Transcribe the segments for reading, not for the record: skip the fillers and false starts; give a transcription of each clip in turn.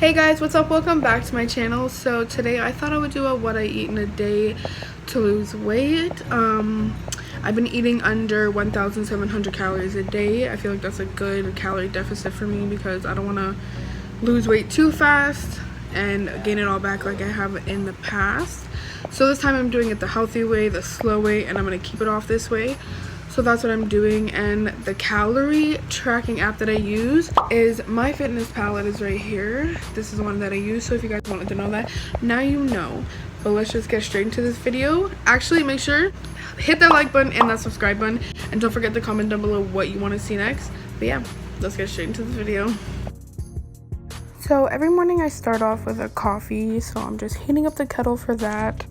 Hey guys, what's up? Welcome back to my channel. So today I thought I would do a what I eat in a day to lose weight. I've been eating under 1,700 calories a day. I feel like that's a good calorie deficit for me because I don't want to lose weight too fast and gain it all back like I have in the past. So this time I'm doing it the healthy way, the slow way, and I'm going to keep it off this way. So that's what I'm doing, and the calorie tracking app that I use is MyFitnessPal. Is right here. This is the one that I use, so if you guys wanted to know that, now you know. But let's just get straight into this video. Actually, make sure hit that like button and that subscribe button, and don't forget to comment down below what you want to see next. But yeah, let's get straight into this video. So every morning I start off with a coffee, so I'm just heating up the kettle for that.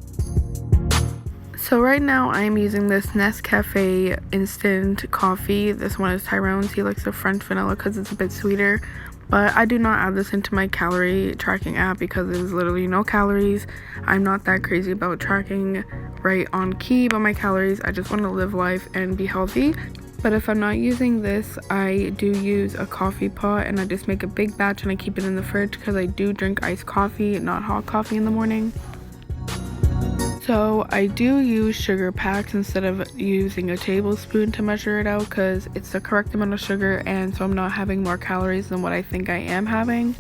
So right now I'm using this Nescafe instant coffee. This one is Tyrone's. He likes the French vanilla because it's a bit sweeter. But I do not add this into my calorie tracking app because there's literally no calories. I'm not that crazy about tracking right on key about my calories. I just want to live life and be healthy. But if I'm not using this, I do use a coffee pot, and I just make a big batch and I keep it in the fridge because I do drink iced coffee, not hot coffee in the morning. So I do use sugar packs instead of using a tablespoon to measure it out because it's the correct amount of sugar, and so I'm not having more calories than what I think I am having.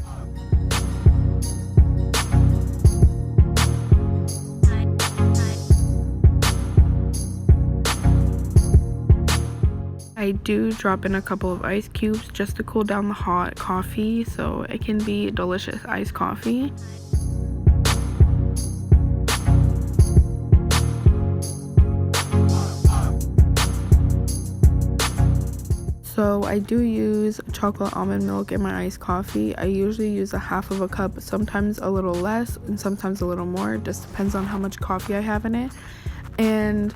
I do drop in a couple of ice cubes just to cool down the hot coffee so it can be delicious iced coffee. So I do use chocolate almond milk in my iced coffee. I usually use a half of a cup, sometimes a little less and sometimes a little more. It just depends on how much coffee I have in it. And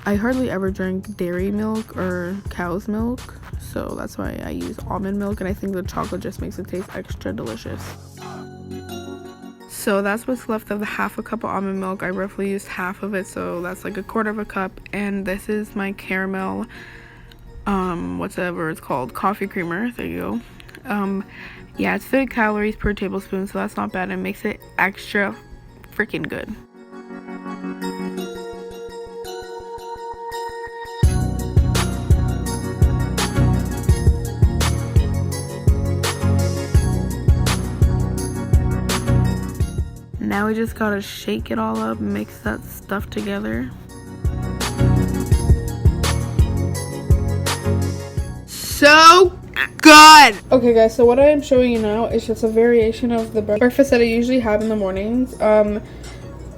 I hardly ever drink dairy milk or cow's milk, so that's why I use almond milk, and I think the chocolate just makes it taste extra delicious. So that's what's left of the half a cup of almond milk. I roughly used half of it, so that's like a quarter of a cup. And this is my caramel whatever it's called, coffee creamer. There you go. Yeah, it's 30 calories per tablespoon, so that's not bad. It makes it extra freaking good. Now we just gotta shake it all up, mix that stuff together. So good. Okay guys, so what I am showing you now is just a variation of the breakfast that I usually have in the mornings.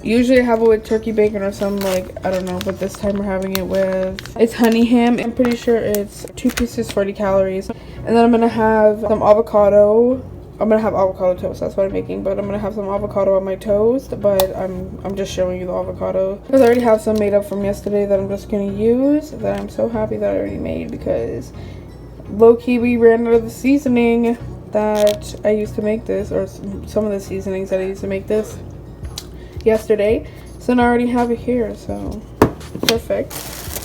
Usually I have it with turkey bacon or something, like, I don't know, but this time we're having it with, it's honey ham. I'm pretty sure it's 2 pieces, 40 calories. And then I'm gonna have some avocado. I'm gonna have avocado toast, that's what I'm making, but I'm gonna have some avocado on my toast. But I'm just showing you the avocado because I already have some made up from yesterday that I'm just gonna use, that I'm so happy that I already made, because low-key we ran out of the seasoning that I used to make this, or some of the seasonings that I used to make this yesterday, so now I already have it here, so perfect.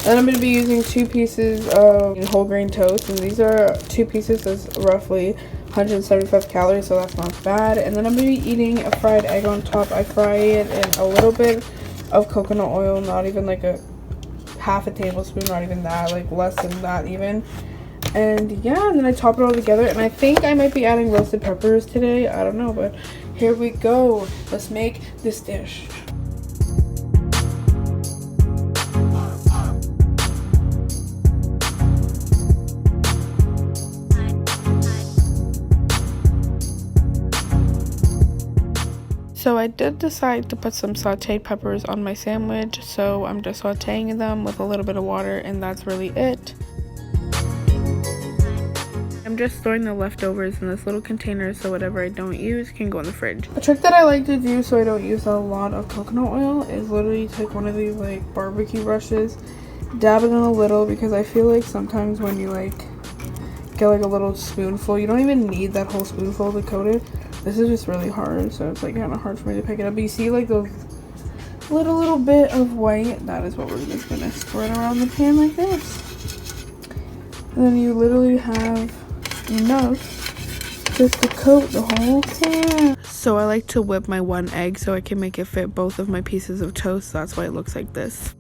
And I'm going to be using 2 pieces of whole grain toast, and these are 2 pieces, that's roughly 175 calories, so that's not bad. And then I'm going to be eating a fried egg on top. I fry it in a little bit of coconut oil, not even like a half a tablespoon, not even that, like less than that even. And yeah, and then I top it all together, and I think I might be adding roasted peppers today, I don't know, but here we go. Let's make this dish. So I did decide to put some sauteed peppers on my sandwich, so I'm just sauteing them with a little bit of water, and that's really it. I'm just storing the leftovers in this little container, so whatever I don't use can go in the fridge. A trick that I like to do so I don't use a lot of coconut oil is literally take one of these like barbecue brushes, dab it in a little, because I feel like sometimes when you like get like a little spoonful, you don't even need that whole spoonful to coat it. This is just really hard, so it's like kind of hard for me to pick it up. But you see like those little bit of white, that is what we're just gonna spread around the pan like this. And then you literally have enough just to coat the whole thing. So I like to whip my one egg so I can make it fit both of my pieces of toast. That's why it looks like this.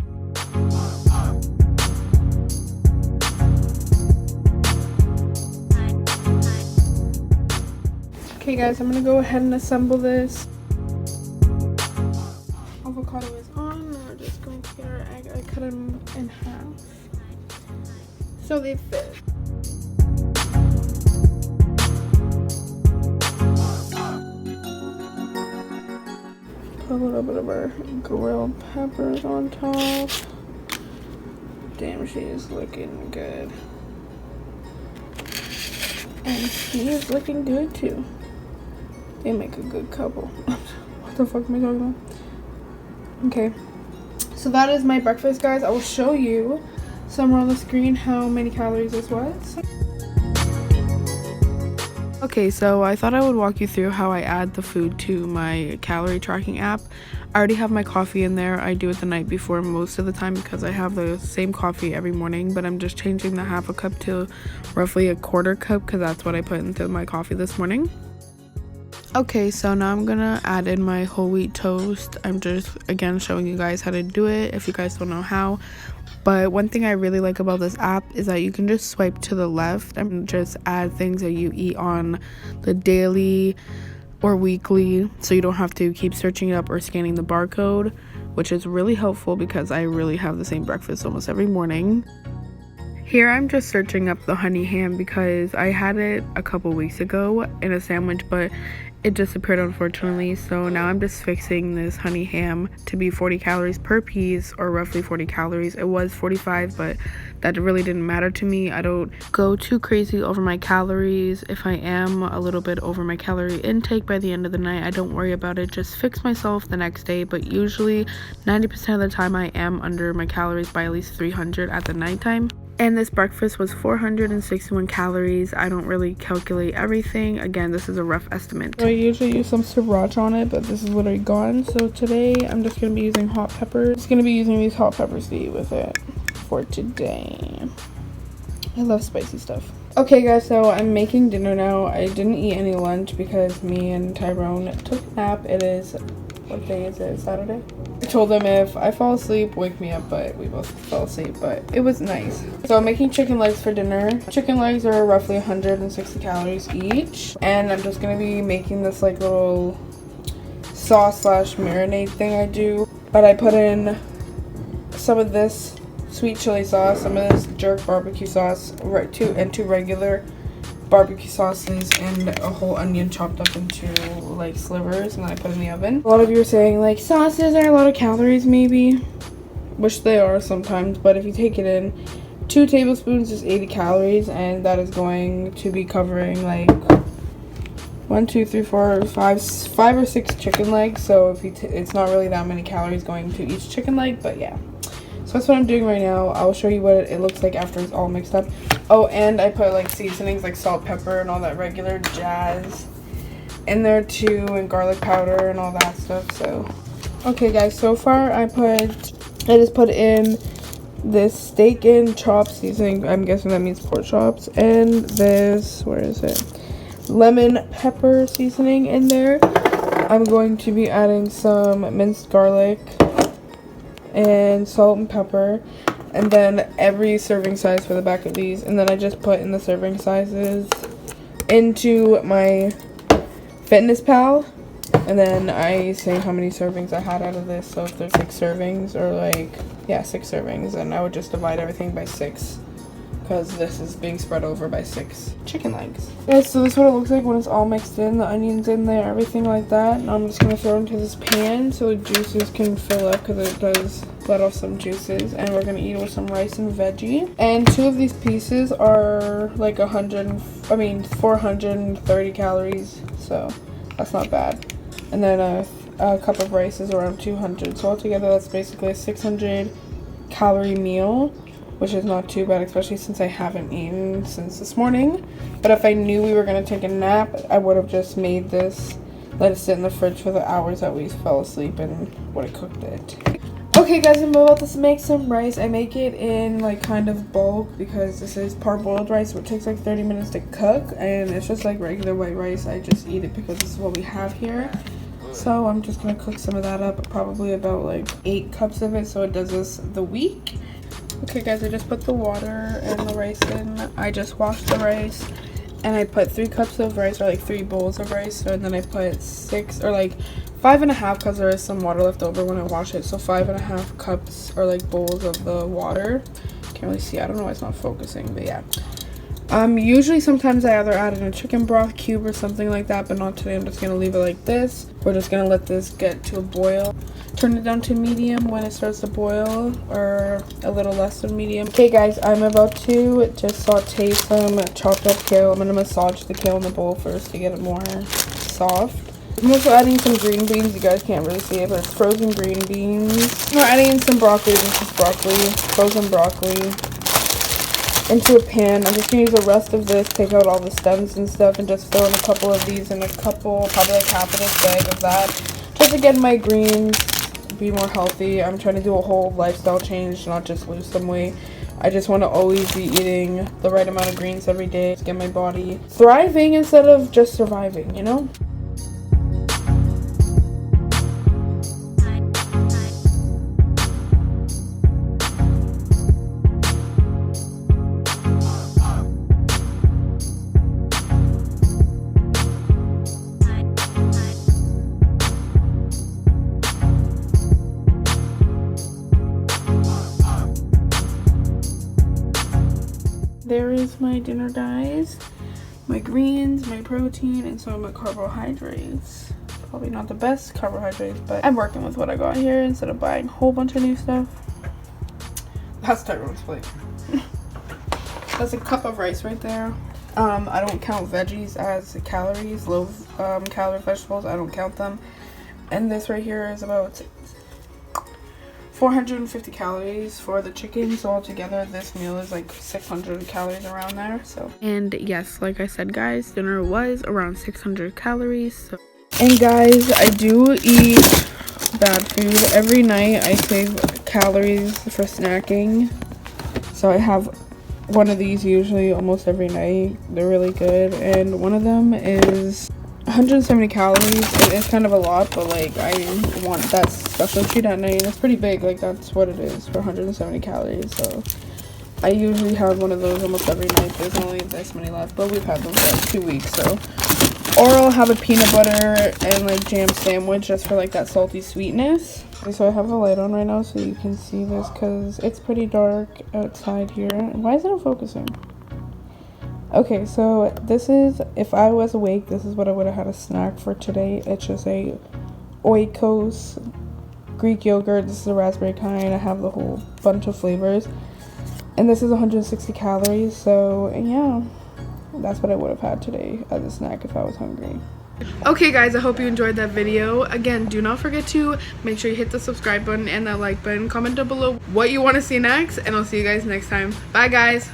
Okay guys, I'm gonna go ahead and assemble this. Avocado is on. We're just going to get our egg. I cut them in half so they fit. Put a little bit of our grilled peppers on top. Damn, she is looking good. And he is looking good too. They make a good couple. What the fuck am I talking about? Okay, so that is my breakfast, guys. I will show you somewhere on the screen how many calories this was. Okay, so I thought I would walk you through how I add the food to my calorie tracking app. I already have my coffee in there. I do it the night before most of the time because I have the same coffee every morning, but I'm just changing the half a cup to roughly a quarter cup because that's what I put into my coffee this morning. Okay, so now I'm gonna add in my whole wheat toast. I'm just again showing you guys how to do it if you guys don't know how. But one thing I really like about this app is that you can just swipe to the left and just add things that you eat on the daily or weekly, so you don't have to keep searching it up or scanning the barcode, which is really helpful because I really have the same breakfast almost every morning. Here I'm just searching up the honey ham because I had it a couple weeks ago in a sandwich, but it disappeared unfortunately. So now I'm just fixing this honey ham to be 40 calories per piece, or roughly 40 calories. It was 45, but that really didn't matter to me. I don't go too crazy over my calories. If I am a little bit over my calorie intake by the end of the night, I don't worry about it. Just fix myself the next day. But usually 90% of the time I am under my calories by at least 300 at the nighttime. And this breakfast was 461 calories. I don't really calculate everything. Again, this is a rough estimate. So I usually use some sriracha on it, but this is literally gone. So today I'm just going to be using hot peppers. Just going to be using these hot peppers to eat with it for today. I love spicy stuff. Okay guys, so I'm making dinner now. I didn't eat any lunch because me and Tyrone took a nap. It is, what day is it? Saturday? I told them if I fall asleep, wake me up, but we both fell asleep, but it was nice. So I'm making chicken legs for dinner. Chicken legs are roughly 160 calories each, and I'm just gonna be making this like little sauce slash marinade thing I do. But I put in some of this sweet chili sauce, some of this jerk barbecue sauce, and two regular barbecue sauces, and a whole onion chopped up into like slivers, and then I put in the oven. A lot of you are saying like sauces are a lot of calories, maybe, which they are sometimes, but if you take it in, 2 tablespoons is 80 calories, and that is going to be covering like 1, 2, 3, 4, 5 or 6 chicken legs. So if you it's not really that many calories going to each chicken leg, but yeah. So that's what I'm doing right now. I'll show you what it looks like after it's all mixed up. Oh, and I put like seasonings like salt, pepper, and all that regular jazz in there too, and garlic powder and all that stuff. So okay guys, so far I just put in this steak and chop seasoning. I'm guessing that means pork chops, and this, where is it, lemon pepper seasoning in there. I'm going to be adding some minced garlic and salt and pepper, and then every serving size for the back of these, and then I just put in the serving sizes into my Fitness Pal, and then I say how many servings I had out of this. So if there's 6 servings, or like, yeah, 6 servings, and I would just divide everything by 6, because this is being spread over by 6 chicken legs. Yeah, so this is what it looks like when it's all mixed in, the onions in there, everything like that. And I'm just going to throw it into this pan so the juices can fill up, because it does let off some juices. And we're going to eat it with some rice and veggie. And 2 of these pieces are like 430 calories, so that's not bad. And then a cup of rice is around 200. So altogether that's basically a 600 calorie meal, which is not too bad, especially since I haven't eaten since this morning. But if I knew we were going to take a nap, I would have just made this, let it sit in the fridge for the hours that we fell asleep, and would have cooked it. Okay guys, I'm about to make some rice. I make it in like kind of bulk because this is parboiled rice, so it takes like 30 minutes to cook, and it's just like regular white rice. I just eat it because this is what we have here. So I'm just gonna cook some of that up, probably about like 8 cups of it, so it does us the week. Okay guys, I just put the water and the rice in. I just washed the rice and I put 3 cups of rice, or like 3 bowls of rice, and then I put 6 or like 5.5, because there is some water left over when I wash it, so 5.5 cups or like bowls of the water. Can't really see, I don't know why it's not focusing, but yeah. Usually sometimes I either add in a chicken broth cube or something like that, but not today. I'm just gonna leave it like this. We're just gonna let this get to a boil. Turn it down to medium when it starts to boil, or a little less than medium. Okay guys, I'm about to just saute some chopped up kale. I'm gonna massage the kale in the bowl first to get it more soft. I'm also adding some green beans. You guys can't really see it, but it's frozen green beans. We're adding in some broccoli. This is broccoli, frozen broccoli, into a pan. I'm just gonna use the rest of this, take out all the stems and stuff, and just throw in a couple of these and a couple, probably like half of this bag of that, just to get my greens be more healthy. I'm trying to do a whole lifestyle change, not just lose some weight. I just want to always be eating the right amount of greens every day to get my body thriving instead of just surviving, you know? There is my dinner, guys. My greens, my protein, and some of my carbohydrates. Probably not the best carbohydrates, but I'm working with what I got here instead of buying a whole bunch of new stuff. That's Tyrone's plate. That's a cup of rice right there. I don't count veggies as calories, low calorie vegetables. I don't count them. And this right here is about 450 calories for the chicken, so altogether this meal is like 600 calories around there. So, and yes, like I said guys, dinner was around 600 calories. So. And guys, I do eat bad food every night. I save calories for snacking, so I have one of these usually almost every night. They're really good, and one of them is 170 calories. It is kind of a lot, but like I want that special treat at night, and it's pretty big. Like that's what it is for 170 calories. So I usually have one of those almost every night. There's only this many left, but we've had them for like 2 weeks. So, or I'll have a peanut butter and like jam sandwich just for like that salty sweetness. Okay, so I have the light on right now so you can see this because it's pretty dark outside here. Why is it not focusing? Okay, so this is, if I was awake, this is what I would have had a snack for today. It's just a Oikos Greek yogurt. This is a raspberry kind. I have the whole bunch of flavors. And this is 160 calories, so yeah, that's what I would have had today as a snack if I was hungry. Okay guys, I hope you enjoyed that video. Again, do not forget to make sure you hit the subscribe button and that like button. Comment down below what you want to see next, and I'll see you guys next time. Bye guys.